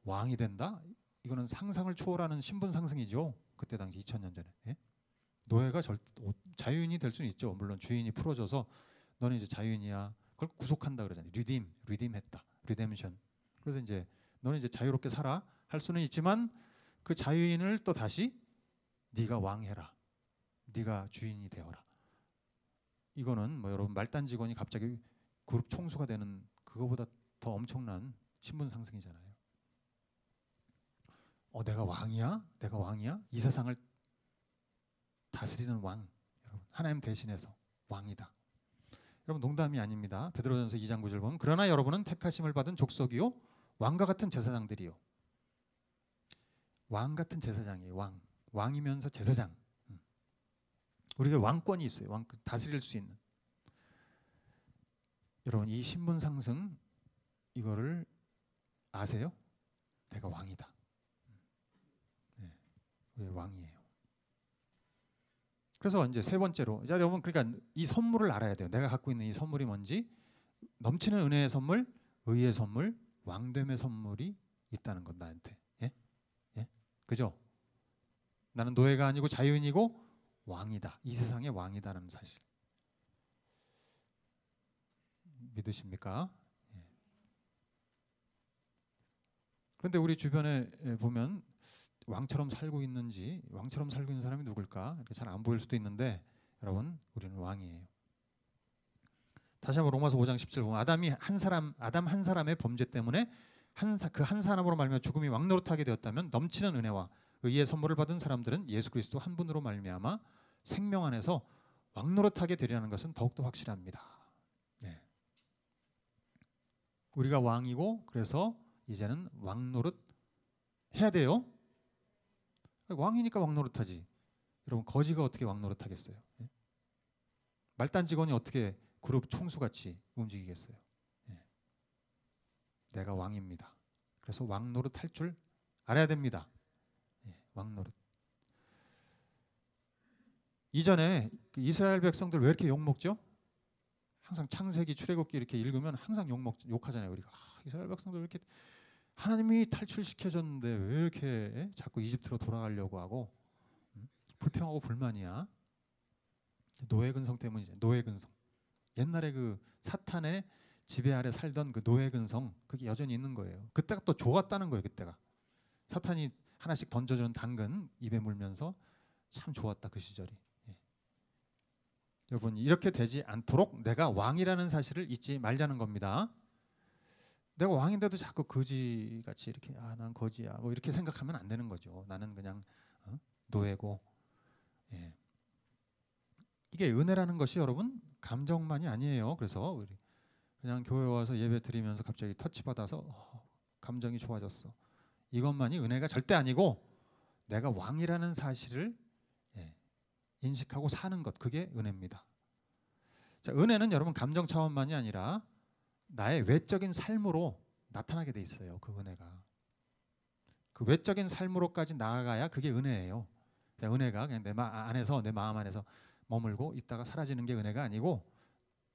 왕이 된다? 이거는 상상을 초월하는 신분 상승이죠. 그때 당시 2000년 전에. 노예가 자유인이 될 수는 있죠. 물론 주인이 풀어줘서 너는 이제 자유인이야. 그걸 구속한다 그러잖아요. 리딤했다. 리뎀션. 그래서 이제 너는 이제 자유롭게 살아 할 수는 있지만, 그 자유인을 또 다시 네가 왕해라. 네가 주인이 되어라. 이거는 뭐 여러분 말단 직원이 갑자기 그룹 총수가 되는 그거보다 더 엄청난 신분 상승이잖아요. 내가 왕이야? 내가 왕이야? 이 세상을 다스리는 왕. 여러분, 하나님 대신해서 왕이다. 여러분, 농담이 아닙니다. 베드로전서 2장 9절 보면, 그러나 여러분은 택하심을 받은 족속이요 왕과 같은 제사장들이요. 왕 같은 제사장이에요. 왕이면서 제사장. 우리가 왕권이 있어요. 왕권, 다스릴 수 있는. 여러분, 이 신분 상승 이거를 아세요? 내가 왕이다. 우리 왕이에요. 그래서 이제 세 번째로, 자, 여러분, 그러니까 이 선물을 알아야 돼요. 내가 갖고 있는 이 선물이 뭔지. 넘치는 은혜의 선물, 의의 선물, 왕됨의 선물이 있다는 것, 나한테. 그죠? 나는 노예가 아니고 자유인이고 왕이다. 이 세상의 왕이다라는 사실. 믿으십니까? 그런데 우리 주변에 보면 왕처럼 살고 있는지, 왕처럼 살고 있는 사람이 누굴까? 이렇게 잘 안 보일 수도 있는데, 여러분, 우리는 왕이에요. 다시 한번 로마서 5장 17 보면, 아담 한 사람의 범죄 때문에 그 한 사람으로 말미암아 죽음이 왕노릇하게 되었다면, 넘치는 은혜와 의의 선물을 받은 사람들은 예수 그리스도 한 분으로 말미암아 생명 안에서 왕노릇하게 되리라는 것은 더욱더 확실합니다. 우리가 왕이고, 그래서 이제는 왕노릇 해야 돼요. 왕이니까 왕노릇하지. 여러분, 거지가 어떻게 왕노릇하겠어요? 말단 직원이 어떻게 그룹 총수같이 움직이겠어요? 내가 왕입니다. 그래서 왕노릇 할 줄 알아야 됩니다. 왕노릇. 이전에 그 이스라엘 백성들 왜 이렇게 욕먹죠? 항상 창세기, 출애굽기 이렇게 읽으면 항상 욕하잖아요. 우리가 이스라엘 백성들 왜 이렇게 하나님이 탈출시켜줬는데 왜 이렇게 자꾸 이집트로 돌아가려고 하고 불평하고 불만이야. 노예 근성 때문이지. 노예 근성. 옛날에 그 사탄의 지배 아래 살던 그 노예 근성 그게 여전히 있는 거예요. 그때가 또 좋았다는 거예요. 그때가 사탄이 하나씩 던져주는 당근 입에 물면서 참 좋았다 그 시절이. 예. 여러분 이렇게 되지 않도록 내가 왕이라는 사실을 잊지 말자는 겁니다. 내가 왕인데도 자꾸 거지같이 이렇게 난 거지야 뭐 이렇게 생각하면 안 되는 거죠. 나는 그냥 노예고. 예. 이게 은혜라는 것이 여러분 감정만이 아니에요. 그래서 우리 그냥 교회 와서 예배 드리면서 갑자기 터치 받아서 감정이 좋아졌어. 이것만이 은혜가 절대 아니고 내가 왕이라는 사실을 인식하고 사는 것 그게 은혜입니다. 자, 은혜는 여러분 감정 차원만이 아니라 나의 외적인 삶으로 나타나게 돼 있어요. 그 은혜가 그 외적인 삶으로까지 나아가야 그게 은혜예요. 그냥 은혜가 그냥 내 마음 안에서 머물고 있다가 사라지는 게 은혜가 아니고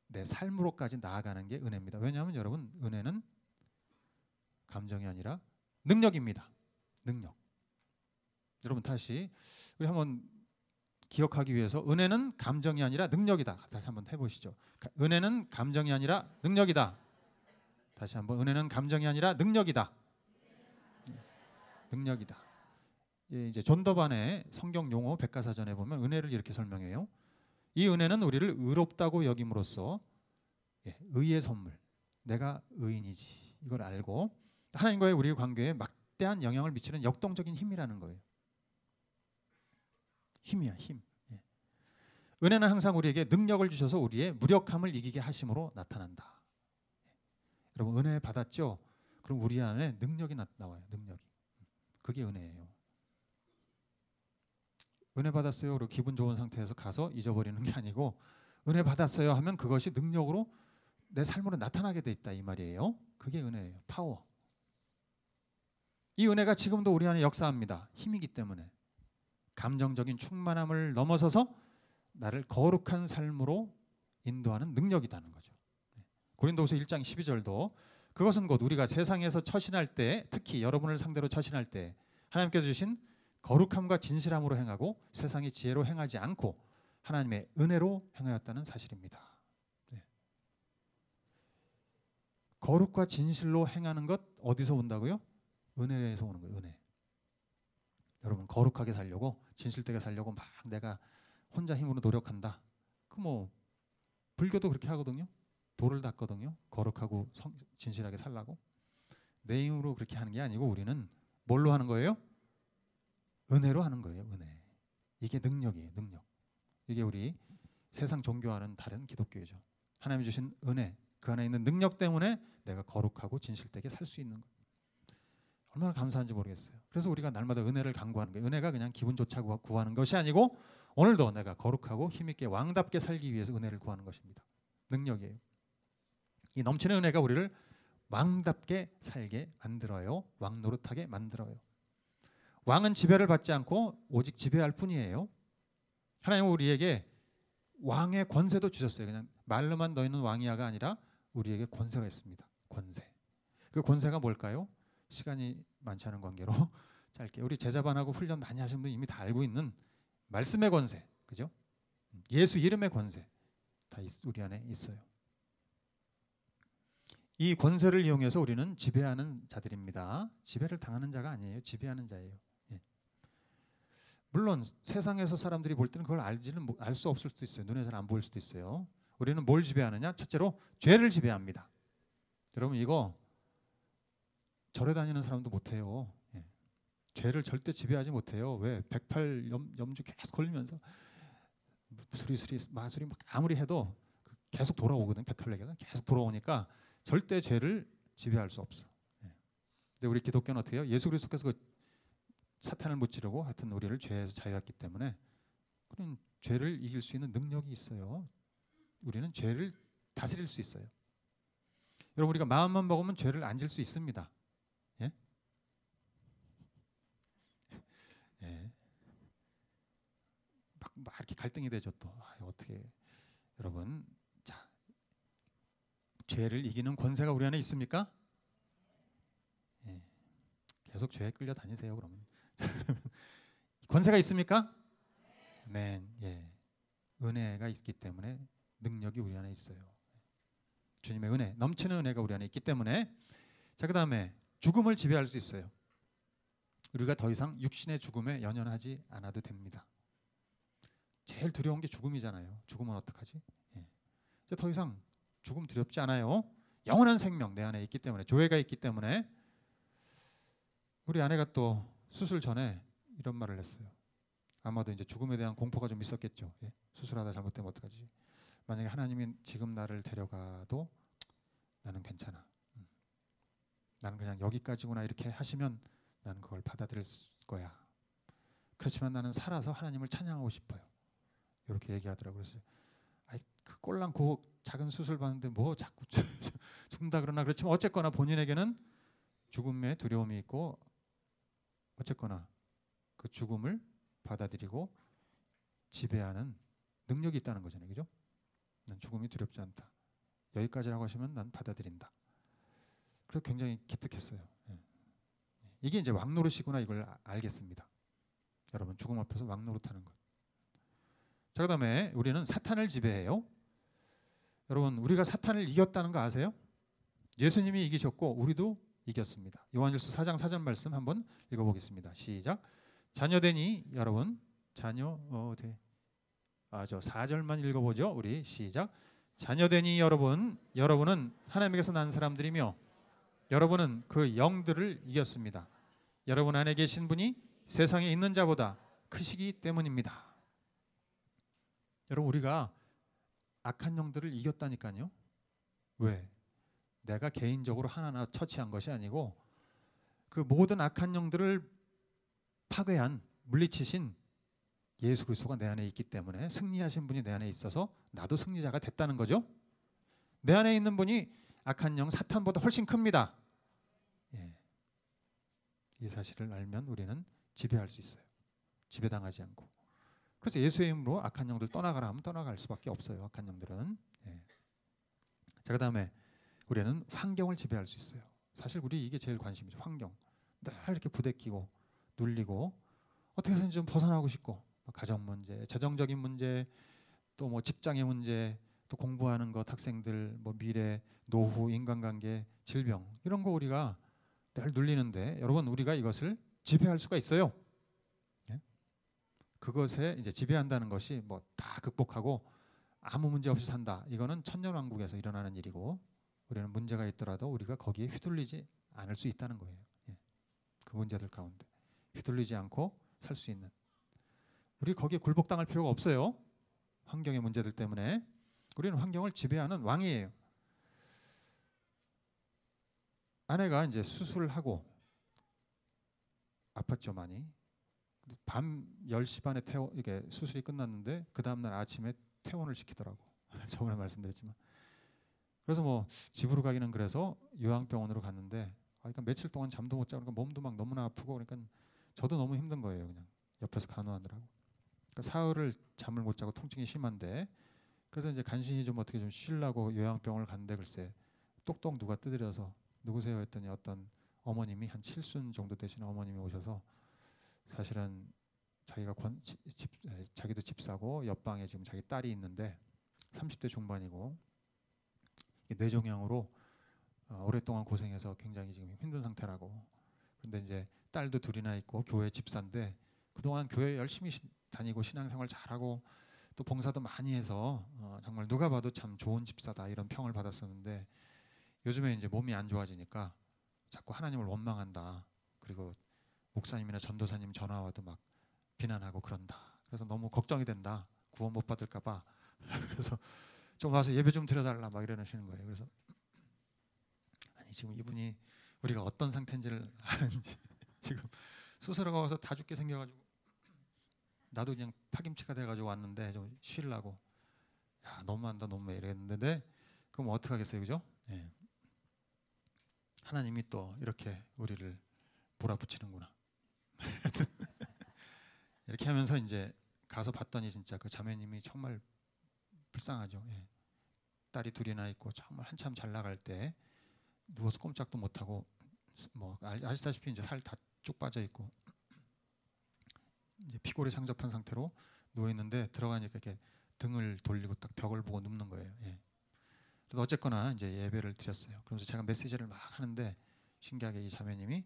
내 삶으로까지 나아가는 게 은혜입니다. 왜냐하면 여러분 은혜는 감정이 아니라 능력입니다. 능력. 여러분 다시 우리 한번 기억하기 위해서 은혜는 감정이 아니라 능력이다. 다시 한번 해보시죠. 은혜는 감정이 아니라 능력이다. 다시 한번 은혜는 감정이 아니라 능력이다. 능력이다. 이제 존더반의 성경 용어 백과사전에 보면 은혜를 이렇게 설명해요. 이 은혜는 우리를 의롭다고 여김으로써 의의 선물. 내가 의인이지. 이걸 알고 하나님과의 우리의 관계에 막대한 영향을 미치는 역동적인 힘이라는 거예요. 힘이야, 힘. 은혜는 항상 우리에게 능력을 주셔서 우리의 무력함을 이기게 하심으로 나타난다. 여러분 은혜 받았죠? 그럼 우리 안에 능력이 나와요. 능력이. 그게 은혜예요. 은혜 받았어요. 그리고 기분 좋은 상태에서 가서 잊어버리는 게 아니고 은혜 받았어요 하면 그것이 능력으로 내 삶으로 나타나게 돼 있다 이 말이에요. 그게 은혜예요. 파워. 이 은혜가 지금도 우리 안에 역사합니다. 힘이기 때문에. 감정적인 충만함을 넘어서서 나를 거룩한 삶으로 인도하는 능력이라는 거죠. 고린도후서 1장 12절도 그것은 곧 우리가 세상에서 처신할 때 특히 여러분을 상대로 처신할 때 하나님께서 주신 거룩함과 진실함으로 행하고 세상의 지혜로 행하지 않고 하나님의 은혜로 행하였다는 사실입니다. 네. 거룩과 진실로 행하는 것 어디서 온다고요? 은혜에서 오는 거예요. 은혜. 여러분 거룩하게 살려고 진실되게 살려고 막 내가 혼자 힘으로 노력한다. 그 뭐 불교도 그렇게 하거든요. 돌을 닦거든요. 거룩하고 진실하게 살라고. 내 힘으로 그렇게 하는 게 아니고 우리는 뭘로 하는 거예요? 은혜로 하는 거예요. 은혜. 이게 능력이에요. 능력. 이게 우리 세상 종교와는 다른 기독교죠. 하나님이 주신 은혜, 그 안에 있는 능력 때문에 내가 거룩하고 진실되게 살 수 있는 것. 얼마나 감사한지 모르겠어요. 그래서 우리가 날마다 은혜를 간구하는 거예요. 은혜가 그냥 기분 좋자고 구하는 것이 아니고 오늘도 내가 거룩하고 힘있게 왕답게 살기 위해서 은혜를 구하는 것입니다. 능력이에요. 이 넘치는 은혜가 우리를 왕답게 살게 만들어요. 왕 노릇하게 만들어요. 왕은 지배를 받지 않고 오직 지배할 뿐이에요. 하나님은 우리에게 왕의 권세도 주셨어요. 그냥 말로만 너희는 왕이야가 아니라 우리에게 권세가 있습니다. 권세. 그 권세가 뭘까요? 시간이 많지 않은 관계로 짧게 우리 제자반하고 훈련 많이 하신 분 이미 다 알고 있는 말씀의 권세, 그죠? 예수 이름의 권세 다 우리 안에 있어요. 이 권세를 이용해서 우리는 지배하는 자들입니다. 지배를 당하는 자가 아니에요. 지배하는 자예요. 예. 물론 세상에서 사람들이 볼 때는 그걸 알 수 없을 수도 있어요. 눈에 잘 안 보일 수도 있어요. 우리는 뭘 지배하느냐? 첫째로 죄를 지배합니다. 여러분 이거 절에 다니는 사람도 못해요. 예. 죄를 절대 지배하지 못해요. 왜? 108 염주 계속 걸리면서 수리 마술이 막 아무리 해도 계속 돌아오거든. 108레개가 계속 돌아오니까 절대 죄를 지배할 수 없어. 예. 근데 우리 기독교는 어떻게 해요? 예수 그리스도께서 그 사탄을 무찌르고 하여튼 우리를 죄에서 자유했기 때문에 우리는 죄를 이길 수 있는 능력이 있어요. 우리는 죄를 다스릴 수 있어요. 여러분 우리가 마음만 먹으면 죄를 안 질 수 있습니다. 예? 예. 막 이렇게 갈등이 되죠 또. 어떻게 여러분 자 죄를 이기는 권세가 우리 안에 있습니까? 예. 계속 죄에 끌려 다니세요. 그러면 권세가 있습니까? 아멘. 예. 은혜가 있기 때문에 능력이 우리 안에 있어요. 주님의 은혜, 넘치는 은혜가 우리 안에 있기 때문에. 자, 그다음에 죽음을 지배할 수 있어요. 우리가 더 이상 육신의 죽음에 연연하지 않아도 됩니다. 제일 두려운 게 죽음이잖아요. 죽으면 어떡하지? 예. 이제 더 이상 죽음 두렵지 않아요. 영원한 생명 내 안에 있기 때문에, 조회가 있기 때문에. 우리 아내가 또 수술 전에 이런 말을 했어요. 아마도 이제 죽음에 대한 공포가 좀 있었겠죠. 예? 수술하다 잘못되면 어떡하지? 만약에 하나님이 지금 나를 데려가도 나는 괜찮아. 나는 그냥 여기까지구나 이렇게 하시면 나는 그걸 받아들일 거야. 그렇지만 나는 살아서 하나님을 찬양하고 싶어요. 이렇게 얘기하더라고요. 그래서 그 꼴랑 그 작은 수술 받는데 뭐 자꾸 죽는다 그러나. 그렇지만 어쨌거나 본인에게는 죽음의 두려움이 있고 어쨌거나 그 죽음을 받아들이고 지배하는 능력이 있다는 거잖아요. 그죠? 난 죽음이 두렵지 않다. 여기까지라고 하시면 난 받아들인다. 그래서 굉장히 기특했어요. 예. 이게 이제 왕노릇이구나 이걸 알겠습니다. 여러분, 죽음 앞에서 왕노릇하는 것. 자, 그다음에 우리는 사탄을 지배해요. 여러분, 우리가 사탄을 이겼다는 거 아세요? 예수님이 이기셨고 우리도 이겼습니다. 요한일서 4장 4절 말씀 한번 읽어보겠습니다. 시작. 자녀되니 여러분, 저 4절만 읽어보죠. 우리 시작. 자녀되니 여러분은 하나님께서 난 사람들이며 여러분은 그 영들을 이겼습니다. 여러분 안에 계신 분이 세상에 있는 자보다 크시기 때문입니다. 여러분, 우리가 악한 영들을 이겼다니까요. 왜? 내가 개인적으로 하나하나 처치한 것이 아니고 그 모든 악한 영들을 파괴한, 물리치신 예수 그리스도가 내 안에 있기 때문에, 승리하신 분이 내 안에 있어서 나도 승리자가 됐다는 거죠. 내 안에 있는 분이 악한 영 사탄보다 훨씬 큽니다. 예. 이 사실을 알면 우리는 지배할 수 있어요. 지배당하지 않고. 그래서 예수의 이름으로 악한 영들 떠나가라 하면 떠나갈 수밖에 없어요. 악한 영들은. 예. 자, 그다음에 우리는 환경을 지배할 수 있어요. 사실 우리 이게 제일 관심이죠. 환경. 늘 이렇게 부대끼고 눌리고 어떻게 해서든지 좀 벗어나고 싶고, 가정 문제, 재정적인 문제, 또 뭐 직장의 문제, 또 공부하는 것, 학생들, 뭐 미래, 노후, 인간관계, 질병, 이런 거 우리가 늘 눌리는데, 여러분, 우리가 이것을 지배할 수가 있어요. 예? 그것에 이제 지배한다는 것이 뭐 다 극복하고 아무 문제 없이 산다. 이거는 천년왕국에서 일어나는 일이고, 우리는 문제가 있더라도 우리가 거기에 휘둘리지 않을 수 있다는 거예요. 예. 그 문제들 가운데 휘둘리지 않고 살 수 있는, 우리 거기에 굴복당할 필요가 없어요. 환경의 문제들 때문에. 우리는 환경을 지배하는 왕이에요. 아내가 이제 수술을 하고 아팠죠, 많이. 밤 10시 반에 이게 수술이 끝났는데 그 다음날 아침에 퇴원을 시키더라고. 저번에 말씀드렸지만. 그래서 뭐 집으로 가기는 그래서 요양병원으로 갔는데, 그러니까 며칠 동안 잠도 못 자고 그러니까 몸도 막 너무나 아프고, 그러니까 저도 너무 힘든 거예요. 그냥 옆에서 간호하느라고. 그러니까 사흘을 잠을 못 자고 통증이 심한데, 그래서 이제 간신히 좀 어떻게 좀 쉬려고 요양병원을 갔는데, 글쎄 똑똑 누가 두드려서 누구세요 했더니 어떤 어머님이, 한 7순 정도 되시는 어머님이 오셔서, 사실은 자기가 자기도 집사고 옆방에 지금 자기 딸이 있는데 30대 중반이고 뇌종양으로 오랫동안 고생해서 굉장히 지금 힘든 상태라고. 그런데 이제 딸도 둘이나 있고 교회 집사인데 그동안 교회 열심히 다니고 신앙생활 잘하고 또 봉사도 많이 해서 정말 누가 봐도 참 좋은 집사다 이런 평을 받았었는데, 요즘에 이제 몸이 안 좋아지니까 자꾸 하나님을 원망한다. 그리고 목사님이나 전도사님 전화 와도 막 비난하고 그런다. 그래서 너무 걱정이 된다. 구원 못 받을까 봐. 그래서 좀 와서 예배 좀 드려달라 막 이러시는 거예요. 그래서 아니, 지금 이분이 우리가 어떤 상태인지를 아는지, 지금 수술하고 와서 다 죽게 생겨가지고 나도 그냥 파김치가 돼가지고 왔는데 좀 쉬려고, 야 너무한다 너무해 이랬는데, 그럼 어떻게 하겠어요, 그죠? 예. 하나님이 또 이렇게 우리를 몰아붙이는구나. 이렇게 하면서 이제 가서 봤더니 진짜 그 자매님이 정말 불쌍하죠. 예. 딸이 둘이나 있고 정말 한참 잘 나갈 때 누워서 꼼짝도 못하고 뭐 아시다시피 이제 살 다 쭉 빠져 있고 이제 피골이 상접한 상태로 누워 있는데 들어가니까 이렇게 등을 돌리고 딱 벽을 보고 눕는 거예요. 예. 그래서 어쨌거나 이제 예배를 드렸어요. 그러면서 제가 메시지를 막 하는데 신기하게 이 자매님이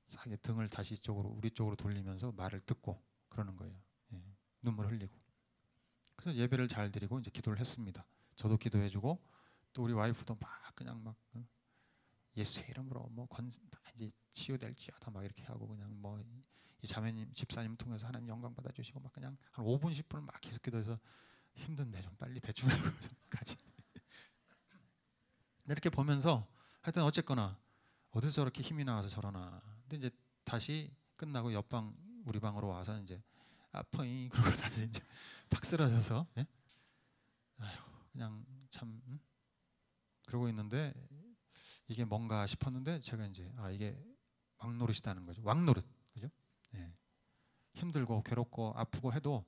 싹 등을 다시 이쪽으로 우리 쪽으로 돌리면서 말을 듣고 그러는 거예요. 예. 눈물 흘리고. 그래서 예배를 잘 드리고 이제 기도를 했습니다. 저도 기도해주고 또 우리 와이프도 막 그냥 막 예수의 이름으로 뭐 이제 치유될지어다 막 이렇게 하고 그냥 뭐 이 자매님 집사님 통해서 하나님 영광 받아주시고 막 그냥 한 5분 10분을 막 계속 기도해서 힘든데 좀 빨리 대충 하고 좀 가지. 이렇게 보면서 하여튼 어쨌거나 어디서 저렇게 힘이 나와서 저러나. 근데 이제 다시 끝나고 옆방 우리 방으로 와서 이제 아퍼잉 그러고 다시 이제 팍 쓰러져서 예? 아휴 그냥 참 그러고 있는데 이게 뭔가 싶었는데 제가 이제 이게 왕노릇이라는 거죠. 왕노릇 그죠? 예. 힘들고 괴롭고 아프고 해도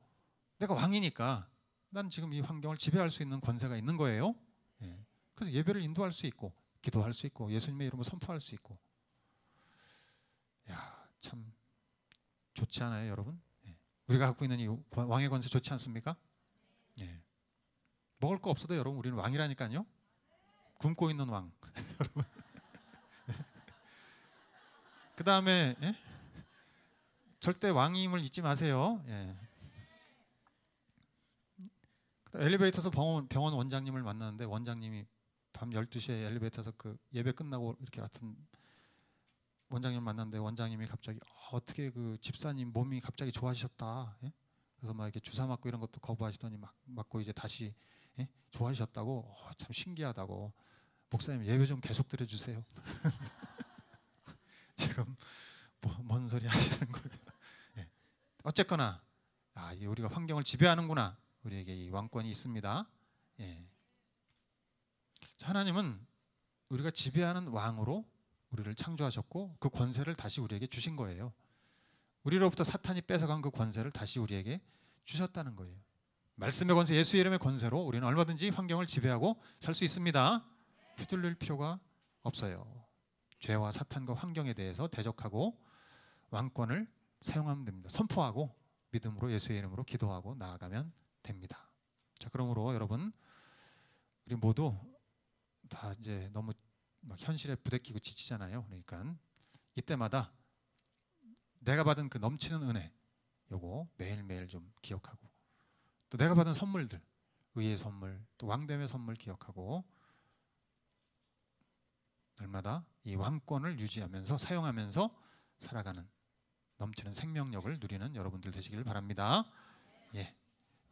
내가 왕이니까 난 지금 이 환경을 지배할 수 있는 권세가 있는 거예요. 예. 그래서 예배를 인도할 수 있고 기도할 수 있고 예수님의 이름으로 선포할 수 있고. 야, 참 좋지 않아요, 여러분? 예. 우리가 갖고 있는 이 왕의 권세 좋지 않습니까? 예. 먹을 거 없어도 여러분 우리는 왕이라니까요. 굶고 있는 왕. 여러분. 그 다음에 예? 절대 왕임을 잊지 마세요. 예. 엘리베이터에서 병원 원장님을 만났는데 원장님이 밤 12시에 엘리베이터에서 그 예배 끝나고 이렇게 같은 원장님을 만났는데 원장님이 갑자기 어떻게 그 집사님 몸이 갑자기 좋아지셨다. 예? 그래서 막 이렇게 주사 맞고 이런 것도 거부하시더니 막 맞고 이제 다시 예? 좋아지셨다고. 참 신기하다고. 목사님 예배 좀 계속 드려주세요. 지금 뭔 소리 하시는 거예요? 예. 어쨌거나 이게 우리가 환경을 지배하는구나. 우리에게 이 왕권이 있습니다. 예. 하나님은 우리가 지배하는 왕으로 우리를 창조하셨고 그 권세를 다시 우리에게 주신 거예요. 우리로부터 사탄이 뺏어간 그 권세를 다시 우리에게 주셨다는 거예요. 말씀의 권세, 예수의 이름의 권세로 우리는 얼마든지 환경을 지배하고 살 수 있습니다. 휘둘릴 필요가 없어요. 죄와 사탄과 환경에 대해서 대적하고 왕권을 사용하면 됩니다. 선포하고 믿음으로 예수의 이름으로 기도하고 나아가면 됩니다. 자, 그러므로 여러분 우리 모두 다 이제 너무 막 현실에 부대끼고 지치잖아요. 그러니까 이때마다 내가 받은 그 넘치는 은혜 요거 매일매일 좀 기억하고 또 내가 받은 선물들 의의 선물 또 왕됨의 선물 기억하고 날마다 이 왕권을 유지하면서 사용하면서 살아가는 넘치는 생명력을 누리는 여러분들 되시길 바랍니다. 예,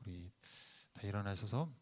우리 다 일어나셔서